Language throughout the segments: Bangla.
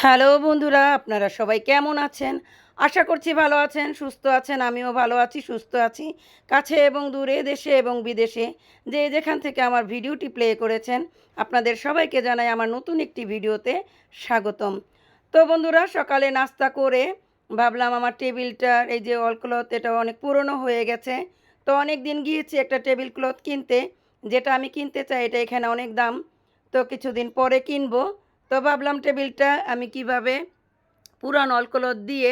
হ্যালো বন্ধুরা, আপনারা সবাই কেমন আছেন? আশা করছি ভালো আছেন, সুস্থ আছেন। আমিও ভালো আছি, সুস্থ আছি। কাছে এবং দূরে, দেশে এবং বিদেশে যে যেখান থেকে আমার ভিডিওটি প্লে করেছেন, আপনাদের সবাইকে জানাই আমার নতুন একটি ভিডিওতে স্বাগতম। তো বন্ধুরা, সকালে নাস্তা করে ভাবলাম আমার টেবিলটার এই যে ওয়াল ক্লথ, এটা অনেক পুরনো হয়ে গেছে। তো অনেক দিন গিয়েছি একটা টেবিল ক্লথ কিনতে, যেটা আমি কিনতে চাই এটা এখানে অনেক দাম। তো কিছুদিন পরে কিনবো। তো ভাবলাম টেবিলটা আমি কিভাবে পুরান অলকলর দিয়ে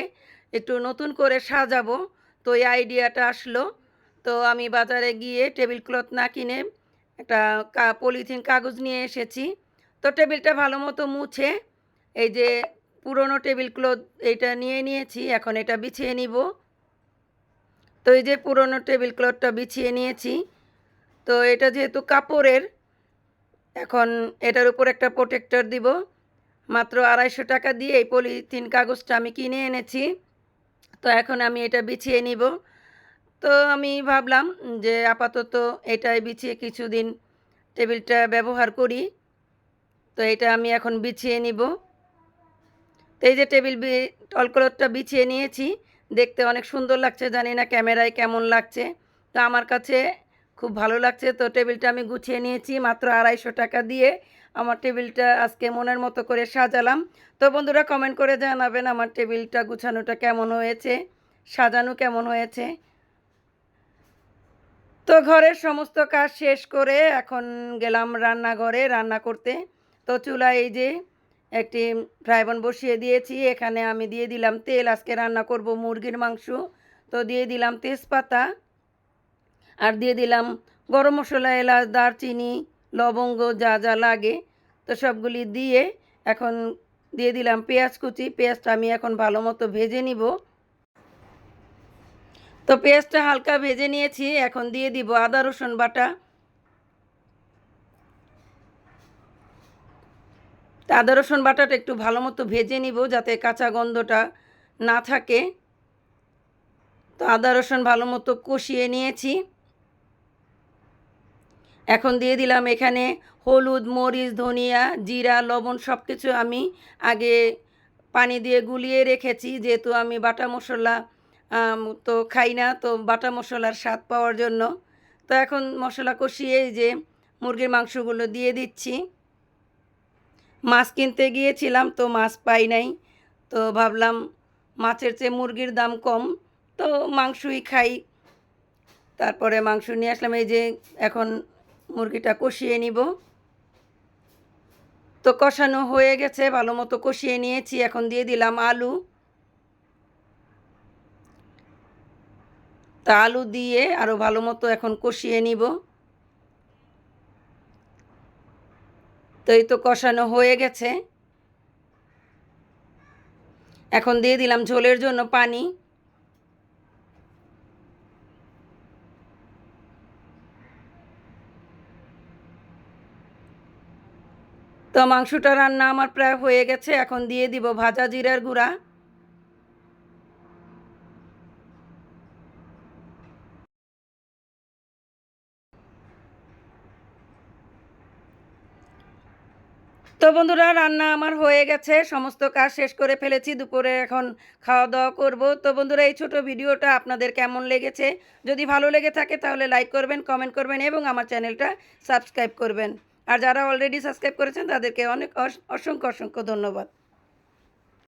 একটু নতুন করে সাজাবো। তো এই আইডিয়াটা আসলো। তো আমি বাজারে গিয়ে টেবিল ক্লথ না কিনে একটা পলিথিন কাগজ নিয়ে এসেছি। তো টেবিলটা ভালো মতো মুছে এই যে পুরনো টেবিল ক্লথ এইটা নিয়ে নিয়েছি, এখন এটা বিছিয়ে নিব। তো এই যে পুরনো টেবিল ক্লথটা বিছিয়ে নিয়েছি। তো এটা যেহেতু কাপড়ের, এখন এটার উপর একটা প্রোটেক্টর দিব। মাত্র 250 টাকা দিয়ে এই পলিথিন কাগজটা আমি কিনে এনেছি। তো এখন আমি এটা বিছিয়ে নিব। তো আমি ভাবলাম যে আপাতত এটাই বিছিয়ে কিছুদিন টেবিলটা ব্যবহার করি। তো এটা আমি এখন বিছিয়ে নিব। তো এই যে অলক্লথটা বিছিয়ে নিয়েছি। দেখতে অনেক সুন্দর লাগছে, জানি না ক্যামেরায় কেমন লাগছে। তো আমার কাছে খুব ভালো লাগছে। তো টেবিলটা আমি গুছিয়ে নিয়েছি মাত্র 250 টাকা দিয়ে। আমার টেবিলটা আজকে মনের মতো করে সাজালাম। তো বন্ধুরা, কমেন্ট করে জানাবেন আমার টেবিলটা গুছানোটা কেমন হয়েছে, সাজানো কেমন হয়েছে। তো ঘরের সমস্ত কাজ শেষ করে এখন গেলাম রান্নাঘরে রান্না করতে। তো চুলায় এই যে একটি ফ্রাই প্যান বসিয়ে দিয়েছি। এখানে আমি দিয়ে দিলাম তেল। আজকে রান্না করব মুরগির মাংস। তো দিয়ে দিলাম তেজপাতা, আর দিয়ে দিলাম গরম মশলা, এলাচ, দারচিনি, লবঙ্গ, যা যা লাগে। তো সবগুলি দিয়ে এখন দিয়ে দিলাম পেঁয়াজ কুচি। পেঁয়াজটা আমি এখন ভালো মতো ভেজে নিব। তো পেঁয়াজটা হালকা ভেজে নিয়েছি, এখন দিয়ে দিব আদা রসুন বাটা। তা আদা রসুন বাটাটা একটু ভালো মতো ভেজে নিব যাতে কাঁচা গন্ধটা না থাকে। তো আদা রসুন ভালো মতো কষিয়ে নিয়েছি। এখন দিয়ে দিলাম এখানে হলুদ, মরিচ, ধনিয়া, জিরা, লবণ সব কিছু আমি আগে পানি দিয়ে গুলিয়ে রেখেছি, যেহেতু আমি বাটা মশলা তো খাই না। তো বাটা মশলার স্বাদ পাওয়ার জন্য তো এখন মশলা কষিয়ে এই যে মুরগির মাংসগুলো দিয়ে দিচ্ছি। মাছ কিনতে গিয়েছিলাম, তো মাছ পাই নাই। তো ভাবলাম মাছের চেয়ে মুরগির দাম কম, তো মাংসই খাই। তারপরে মাংস নিয়ে আসলাম। এই যে এখন মুরগিটা কষিয়ে নিব। তো কষানো হয়ে গেছে, ভালো মতো কষিয়ে নিয়েছি। এখন দিয়ে দিলাম আলু। তা আলু দিয়ে আরও ভালো মতো এখন কষিয়ে নিব। তো এই তো কষানো হয়ে গেছে। এখন দিয়ে দিলাম ঝোলের জন্য পানি। তো মাংসটা রান্না আমার প্রায় হয়ে গেছে, এখন দিয়ে দিব ভাজা জিরার গুঁড়া। তো বন্ধুরা, রান্না আমার হয়ে গেছে, সমস্ত কাজ শেষ করে ফেলেছি। দুপুরে এখন খাওয়া দাওয়া করব। তো বন্ধুরা, এই ছোট ভিডিওটা আপনাদের কেমন লেগেছে? যদি ভালো লেগে থাকে তাহলে লাইক করবেন, কমেন্ট করবেন এবং আমার চ্যানেলটা সাবস্ক্রাইব করবেন। আর যারা অলরেডি সাবস্ক্রাইব করেছেন তাদেরকে অনেক অসংখ্য অসংখ্য ধন্যবাদ।